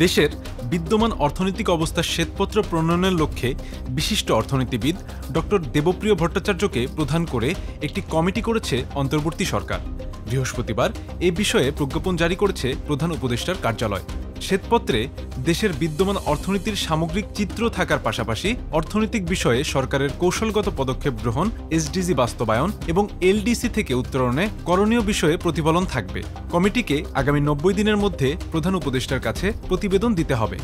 দেশের বিদ্যমান অর্থনৈতিক অবস্থার শ্বেতপত্র প্রণয়নের লক্ষ্যে বিশিষ্ট অর্থনীতিবিদ ডক্টর দেবপ্রিয় ভট্টাচার্যকে প্রধান করে একটি কমিটি করেছে অন্তর্বর্তী সরকার। বৃহস্পতিবার এ বিষয়ে প্রজ্ঞাপন জারি করেছে প্রধান উপদেষ্টার কার্যালয়। শ্বেতপত্রে দেশের বিদ্যমান অর্থনীতির সামগ্রিক চিত্র থাকার পাশাপাশি অর্থনৈতিক বিষয়ে সরকারের কৌশলগত পদক্ষেপ গ্রহণ, এসডিজি বাস্তবায়ন এবং এলডিসি থেকে উত্তরণে করণীয় বিষয়ে প্রতিফলন থাকবে। কমিটিকে আগামী 90 দিনের মধ্যে প্রধান উপদেষ্টার কাছে প্রতিবেদন দিতে হবে।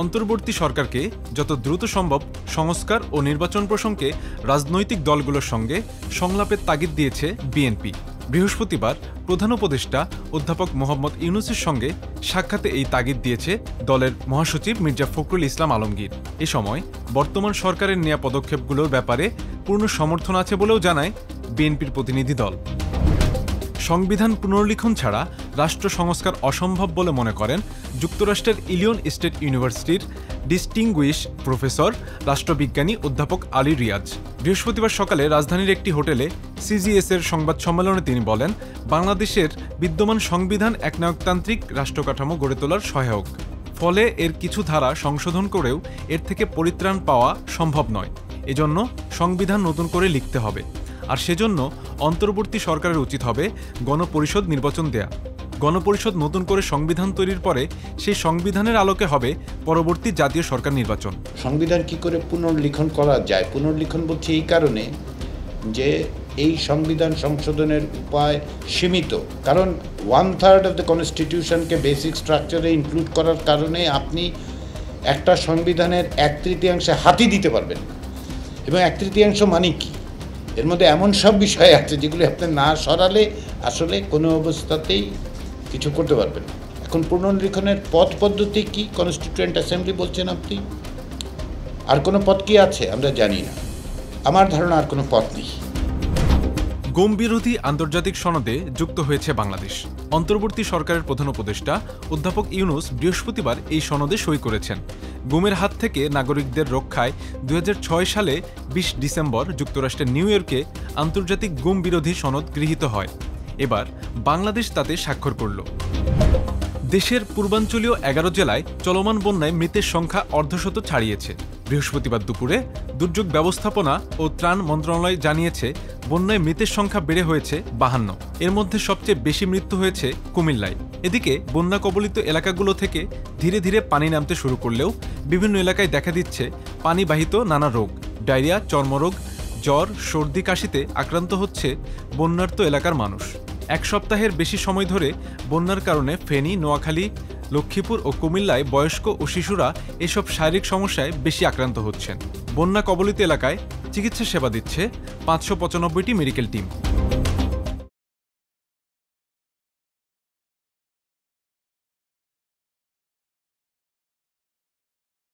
অন্তর্বর্তী সরকারকে যত দ্রুত সম্ভব সংস্কার ও নির্বাচন প্রসঙ্গে রাজনৈতিক দলগুলোর সঙ্গে সংলাপের তাগিদ দিয়েছে বিএনপি। বৃহস্পতিবার প্রধান উপদেষ্টা অধ্যাপক মোহাম্মদ ইউনূসের সঙ্গে সাক্ষাতে এই তাগিদ দিয়েছে দলের মহাসচিব মির্জা ফখরুল ইসলাম আলমগীর। এ সময় বর্তমান সরকারের নেওয়া পদক্ষেপগুলোর ব্যাপারে পূর্ণ সমর্থন আছে বলেও জানায় বিএনপির প্রতিনিধি দল। সংবিধান পুনর্লিখন ছাড়া রাষ্ট্র সংস্কার অসম্ভব বলে মনে করেন যুক্তরাষ্ট্রের ইলিয়ন স্টেট ইউনিভার্সিটির ডিস্টিংগুইশ প্রফেসর রাষ্ট্রবিজ্ঞানী অধ্যাপক আলী রিয়াজ। বৃহস্পতিবার সকালে রাজধানীর একটি হোটেলে সিজিএস-এর সংবাদ সম্মেলনে তিনি বলেন, বাংলাদেশের বিদ্যমান সংবিধান একনায়কতান্ত্রিক রাষ্ট্রকাঠামো গড়ে তোলার সহায়ক। ফলে এর কিছু ধারা সংশোধন করেও এর থেকে পরিত্রাণ পাওয়া সম্ভব নয়। এজন্য সংবিধান নতুন করে লিখতে হবে। আর সেজন্য অন্তর্বর্তী সরকারের উচিত হবে গণপরিষদ নির্বাচন দেয়া। গণপরিষদ নতুন করে সংবিধান তৈরির পরে সেই সংবিধানের আলোকে হবে পরবর্তী জাতীয় সরকার নির্বাচন। সংবিধান কি করে পুনর্লিখন করা যায়? পুনর্লিখন বলছি এই কারণে যে এই সংবিধান সংশোধনের উপায় সীমিত। কারণ 1/3 অফ দ্য কনস্টিটিউশনকে বেসিক স্ট্রাকচারে ইনক্লুড করার কারণে আপনি একটা সংবিধানের 1/3 হাতি দিতে পারবেন। এবং 1/3 মানে কি? এর মধ্যে এমন সব বিষয় আছে যেগুলো আপনি না সরালে আসলে কোনো অবস্থাতেই কিছু করতে পারবেন না। এখন পুনর্লিখনের পথ পদ্ধতি কি? কনস্টিটিউয়েন্ট অ্যাসেম্বলি বলছেন আপনি। আর কোনো পথ কি আছে আমরা জানি না। আমার ধারণা আর কোনো পথ নেই। গুম বিরোধী আন্তর্জাতিক সনদে যুক্ত হয়েছে বাংলাদেশ। অন্তর্বর্তী সরকারের প্রধান উপদেষ্টা অধ্যাপক ইউনূস বৃহস্পতিবার এই সনদে সই করেছেন। গুমের হাত থেকে নাগরিকদের রক্ষায় 2006 সালে 20 ডিসেম্বর যুক্তরাষ্ট্রের নিউ ইয়র্কে আন্তর্জাতিক গুম বিরোধী সনদ গৃহীত হয়। এবার বাংলাদেশ তাতে স্বাক্ষর করল। দেশের পূর্বাঞ্চলীয় 11 জেলায় চলমান বন্যায় মৃতের সংখ্যা অর্ধশত ছাড়িয়েছে। বৃহস্পতিবার দুপুরে দুর্যোগ ব্যবস্থাপনা ও ত্রাণ মন্ত্রণালয় জানিয়েছে বন্যায় মৃতের সংখ্যা বেড়ে হয়েছে 52। এর মধ্যে সবচেয়ে বেশি মৃত্যু হয়েছে কুমিল্লায়। এদিকে বন্যা কবলিত এলাকাগুলো থেকে ধীরে ধীরে পানি নামতে শুরু করলেও বিভিন্ন এলাকায় দেখা দিচ্ছে পানিবাহিত নানা রোগ, ডায়রিয়া, চর্মরোগ, জ্বর, সর্দি, কাশিতে আক্রান্ত হচ্ছে বন্যার্ত এলাকার মানুষ। এক সপ্তাহের বেশি সময় ধরে বন্যার কারণে ফেনী, নোয়াখালী, লক্ষ্মীপুর ও কুমিল্লায় বয়স্ক ও শিশুরা এসব শারীরিক সমস্যায় বেশি আক্রান্ত হচ্ছেন। বন্যা কবলিত এলাকায় চিকিৎসা সেবা দিচ্ছে 595টি মেডিকেল টিম।